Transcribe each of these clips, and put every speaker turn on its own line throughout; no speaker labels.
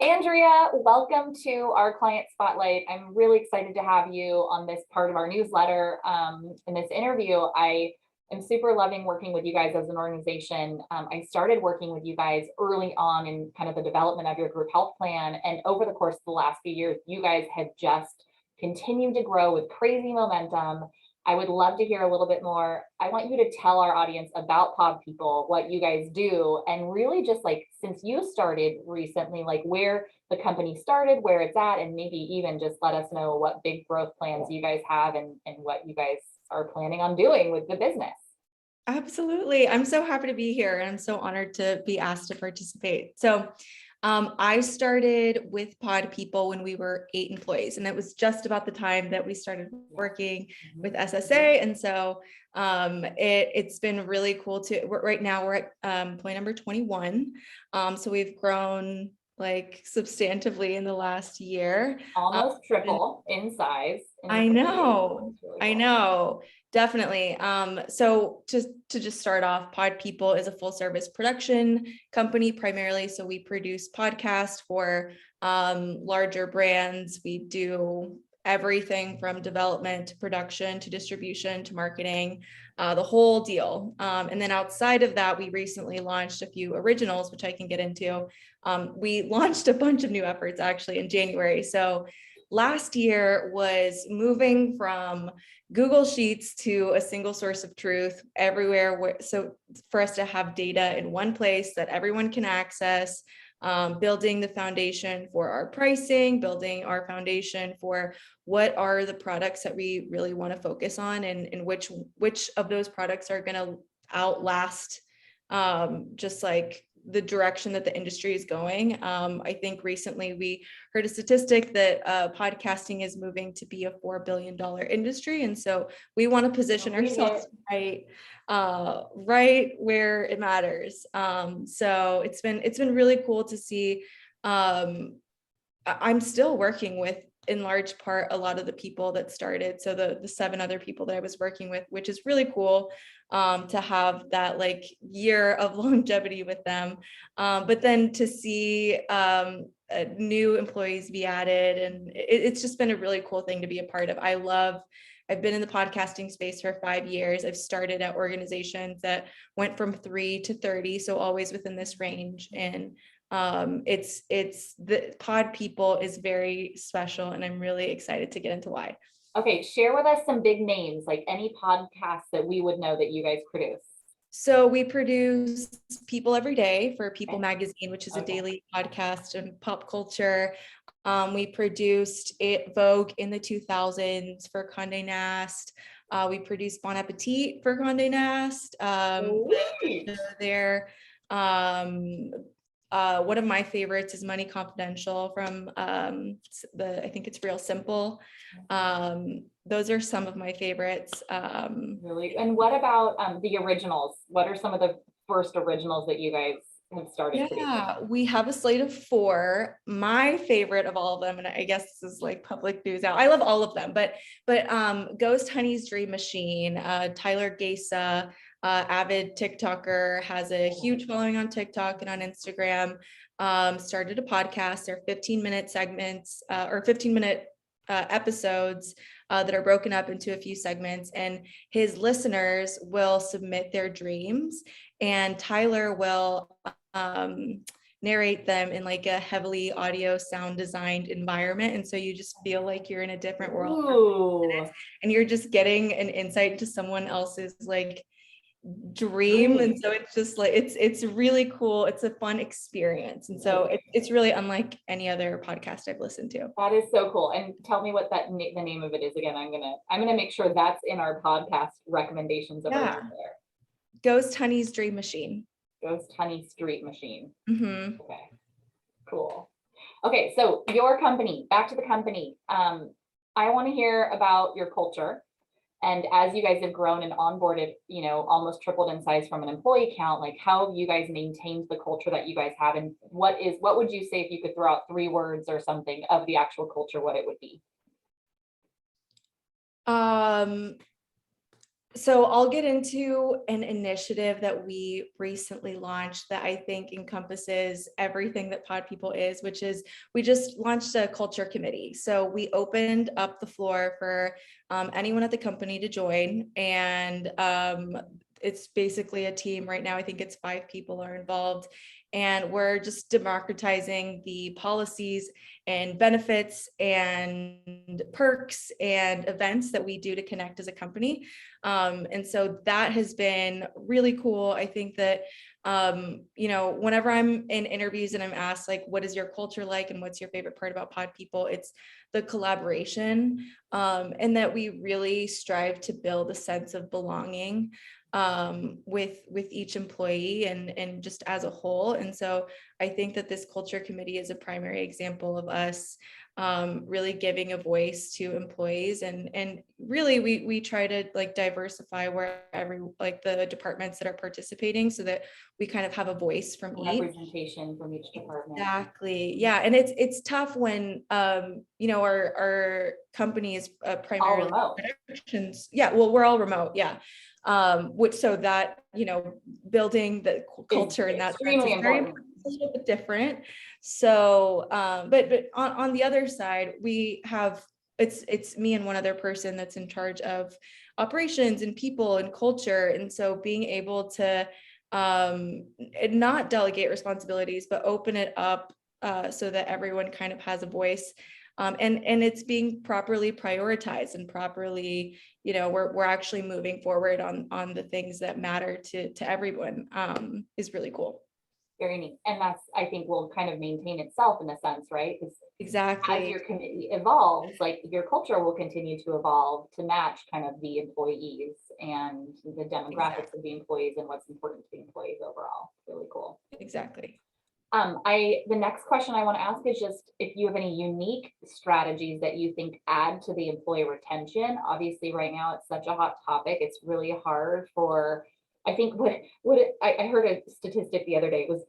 Andrea, welcome to our client spotlight. I'm really excited to have you on this part of our newsletter. In this interview, I am super loving working with you guys as an organization. I started working with you guys early on in kind of the development of your group health plan. And over the course of the last few years, you guys have just continued to grow with crazy momentum. I would love to hear a little bit more. I want you to tell our audience about Pod People, what you guys do, and really just like, since you started recently, like where the company started, where it's at, and maybe even just let us know what big growth plans you guys have and what you guys are planning on doing with the business.
Absolutely. I'm so happy to be here and I'm so honored to be asked to participate. So I started with Pod People when we were 8 employees, and it was just about the time that we started working with SSA. And so it's been really cool right now we're at employee number 21. So we've grown like substantively in the last year.
Almost triple in size.
I know, I know, definitely. So to just start off, Pod People is a full service production company primarily. So we produce podcasts for larger brands. We do everything from development to production to distribution to marketing, the whole deal. And then outside of that, we recently launched a few originals, which I can get into. We launched a bunch of new efforts actually in January. So last year was moving from Google Sheets to a single source of truth everywhere. So for us to have data in one place that everyone can access, building the foundation for our pricing, building our foundation for what are the products that we really want to focus on, and which of those products are going to outlast just like the direction that the industry is going. I think recently we heard a statistic that podcasting is moving to be a $4 billion industry. And so we want to position ourselves right where it matters. So it's been really cool to see. I'm still working with, in large part, a lot of the people that started. So the 7 other people that I was working with, which is really cool to have that like year of longevity with them. But then to see new employees be added, and it's just been a really cool thing to be a part of. I've been in the podcasting space for 5 years. I've started at organizations that went from 3 to 30, so always within this range. And it's the Pod People is very special, and I'm really excited to get into why.
Okay, share with us some big names, like any podcasts that we would know that you guys produce.
So we produce People Every Day for People Magazine, which is a daily podcast on pop culture. We produced Vogue in the 2000s for Condé Nast. We produced Bon Appetit for Condé Nast. One of my favorites is Money Confidential from I think it's Real Simple. Those are some of my favorites.
Really? And what about the originals? What are some of the first originals that you guys have started producing?
We have a slate of 4. My favorite of all of them, and I guess this is like public news now, I love all of them, but Ghost Honey's Dream Machine, Tyler Gesa, avid TikToker, has a huge following on TikTok and on Instagram, started a podcast. They're 15-minute segments or 15-minute episodes that are broken up into a few segments, and his listeners will submit their dreams, and Tyler will narrate them in like a heavily audio sound designed environment. And so you just feel like you're in a different world, and you're just getting an insight to someone else's like dream. And so it's just like it's really cool. It's a fun experience, and so it's really unlike any other podcast I've listened to.
That is so cool. And tell me what the name of it is again. I'm gonna make sure that's in our podcast recommendations over there.
Ghost Honey's Dream Machine.
Ghost Honey Street Machine.
Mm-hmm.
Okay, cool. Okay, so your company, back to the company. I want to hear about your culture. And as you guys have grown and onboarded, almost tripled in size from an employee count, like how have you guys maintained the culture that you guys have? And what would you say if you could throw out 3 words or something of the actual culture, what it would be?
So I'll get into an initiative that we recently launched that I think encompasses everything that Pod People is, which is we just launched a culture committee. So we opened up the floor for anyone at the company to join, and it's basically a team right now. I think it's 5 people are involved, and we're just democratizing the policies and benefits and perks and events that we do to connect as a company. And so that has been really cool. I think that, whenever I'm in interviews and I'm asked like, what is your culture like and what's your favorite part about Pod People? It's the collaboration, and that we really strive to build a sense of belonging with each employee and just as a whole. And so I think that this culture committee is a primary example of us really giving a voice to employees, and really we try to like diversify where the departments that are participating, so that we kind of have a voice from each.
Representation from each department.
Exactly. Yeah. And it's tough when our company is primarily
All remote.
productions. Yeah, well, we're all remote. Yeah. Which so that building the culture in that sense is very important. It's a little bit different. So but on the other side, we have it's me and one other person that's in charge of operations and people and culture. And so being able to and not delegate responsibilities, but open it up so that everyone kind of has a voice. And it's being properly prioritized and properly, we're actually moving forward on the things that matter to everyone, is really cool.
Very neat. And that's, I think, will kind of maintain itself in a sense, right? Because
exactly,
as your committee evolves, like your culture will continue to evolve to match kind of the employees and the demographics of the employees and what's important to the employees overall. Really cool.
Exactly.
The next question I want to ask is just if you have any unique strategies that you think add to the employee retention. Obviously, right now it's such a hot topic. It's really hard for, I think I heard a statistic the other day. It was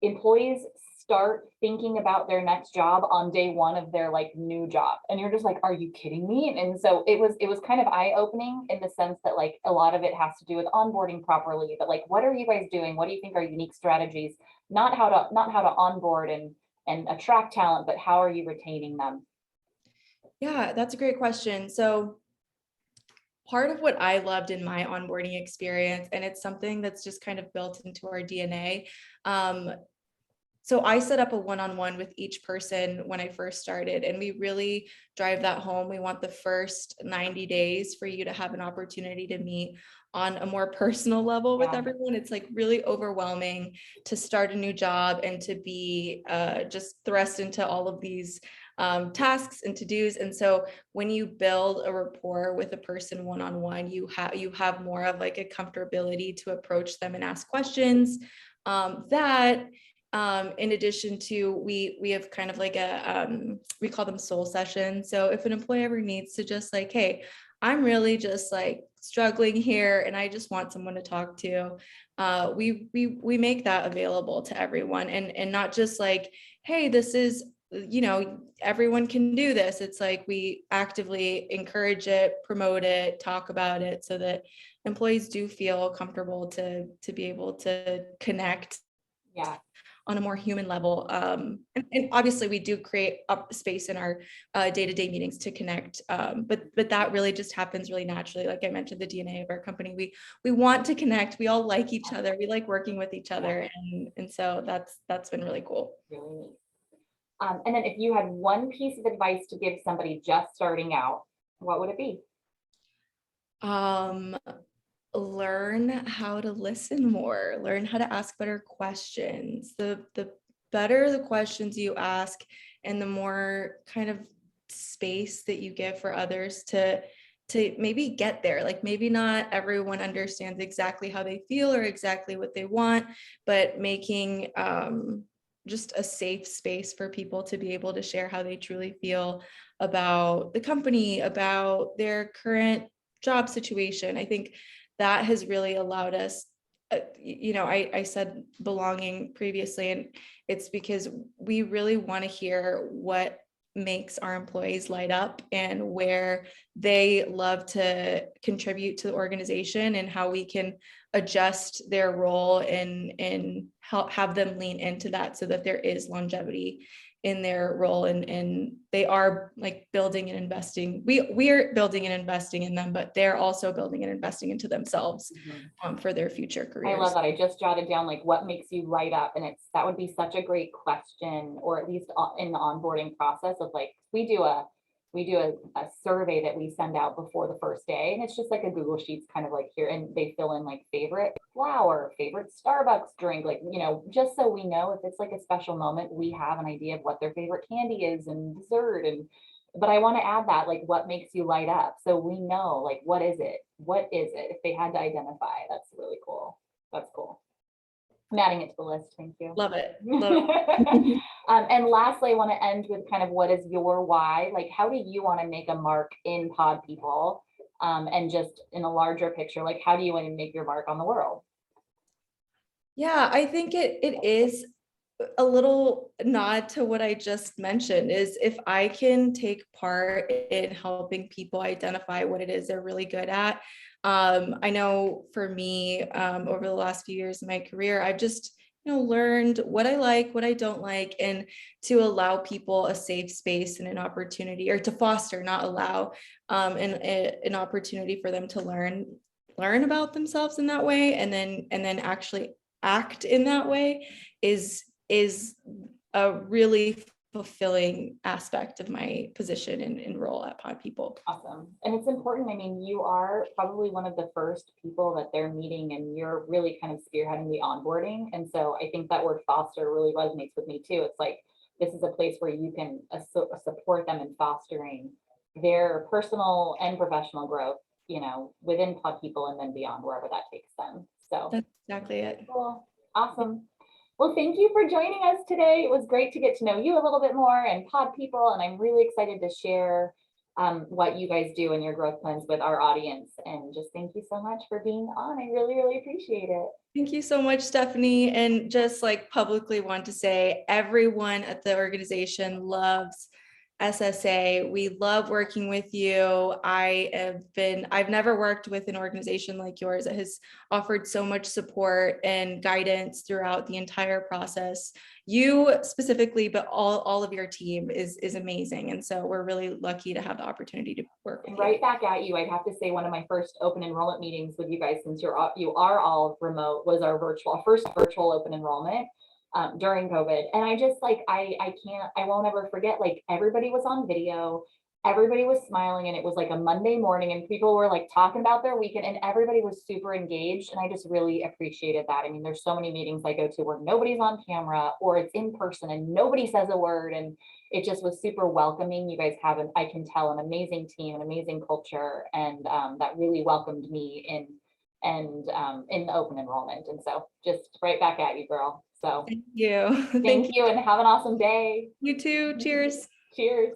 employees start thinking about their next job on day one of their like new job, and you're just like, are you kidding me? And so it was kind of eye-opening in the sense that like a lot of it has to do with onboarding properly, but like what are you guys doing? What do you think are unique strategies? Not how to onboard and attract talent, but how are you retaining them?
Yeah, that's a great question. So part of what I loved in my onboarding experience, and it's something that's just kind of built into our DNA. So I set up a one-on-one with each person when I first started, and we really drive that home. We want the first 90 days for you to have an opportunity to meet on a more personal level with everyone. It's like really overwhelming to start a new job and to be just thrust into all of these tasks and to-dos. And so when you build a rapport with a person one-on-one, you have more of like a comfortability to approach them and ask questions in addition to, we have kind of like we call them soul sessions. So if an employee ever needs to just like, hey, I'm really just like struggling here and I just want someone to talk to, we make that available to everyone, and not just like, hey, this is, everyone can do this. It's like we actively encourage it, promote it, talk about it, so that employees do feel comfortable to be able to connect on a more human level. And obviously we do create up space in our day-to-day meetings to connect. But that really just happens really naturally. Like I mentioned, the DNA of our company, we want to connect. We all like each other. We like working with each other. And so that's been really cool.
Really neat. And then if you had one piece of advice to give somebody just starting out, what would it be?
Learn how to listen more, learn how to ask better questions. The better the questions you ask and the more kind of space that you give for others to maybe get there. Like maybe not everyone understands exactly how they feel or exactly what they want, but making just a safe space for people to be able to share how they truly feel about the company, about their current job situation. I think that has really allowed us, I said belonging previously, and it's because we really want to hear what makes our employees light up and where they love to contribute to the organization, and how we can adjust their role and help have them lean into that so that there is longevity in their role, and they are like building and investing. We're building and investing in them, but they're also building and investing into themselves for their future careers.
I love that. I just jotted down like what makes you light up, and that would be such a great question, or at least in the onboarding process of like we do a survey that we send out before the first day, and it's just like a Google Sheets kind of like here, and they fill in like favorite flower, favorite Starbucks drink, like, you know, just so we know if it's like a special moment, we have an idea of what their favorite candy is and dessert. And but I want to add that, like, what makes you light up, so we know like what is it if they had to identify. That's really cool. That's cool. I'm adding it to the list. Thank you.
Love it. Love it.
And lastly, I want to end with kind of what is your why? Like, how do you want to make a mark in Pod People? And just in a larger picture, like, how do you want to make your mark on the world?
Yeah, I think it is a little nod to what I just mentioned, is if I can take part in helping people identify what it is they're really good at. I know for me, over the last few years of my career, I've just, learned what I like, what I don't like, and to allow people a safe space and an opportunity, or to foster, not allow, an opportunity for them to learn about themselves in that way, and then actually act in that way is a really fulfilling aspect of my position and role at Pod People.
Awesome. And it's important. I mean, you are probably one of the first people that they're meeting, and you're really kind of spearheading the onboarding. And so I think that word foster really resonates with me too. It's like, this is a place where you can support them in fostering their personal and professional growth, within Pod People and then beyond, wherever that takes them. So
that's exactly it.
Cool. Awesome. Well, thank you for joining us today. It was great to get to know you a little bit more and Pod People, and I'm really excited to share what you guys do and your growth plans with our audience. And just thank you so much for being on. I really, really appreciate it.
Thank you so much, Stephanie. And just like publicly want to say, everyone at the organization loves SSA. We love working with you. I've never worked with an organization like yours that has offered so much support and guidance throughout the entire process. You specifically, but all of your team is amazing. And so we're really lucky to have the opportunity to work with
you. Back at you. I'd have to say one of my first open enrollment meetings with you guys, since you are all remote, was our first virtual open enrollment. During COVID. And I just like, I won't ever forget, like, everybody was on video, everybody was smiling, and it was like a Monday morning and people were like talking about their weekend and everybody was super engaged. And I just really appreciated that. I mean, there's so many meetings I go to where nobody's on camera or it's in person and nobody says a word. And it just was super welcoming. You guys have I can tell, an amazing team, an amazing culture. And that really welcomed me in the open enrollment. And so just right back at you, girl. So
thank you.
Thank you and have an awesome day.
You too. Cheers.
Cheers.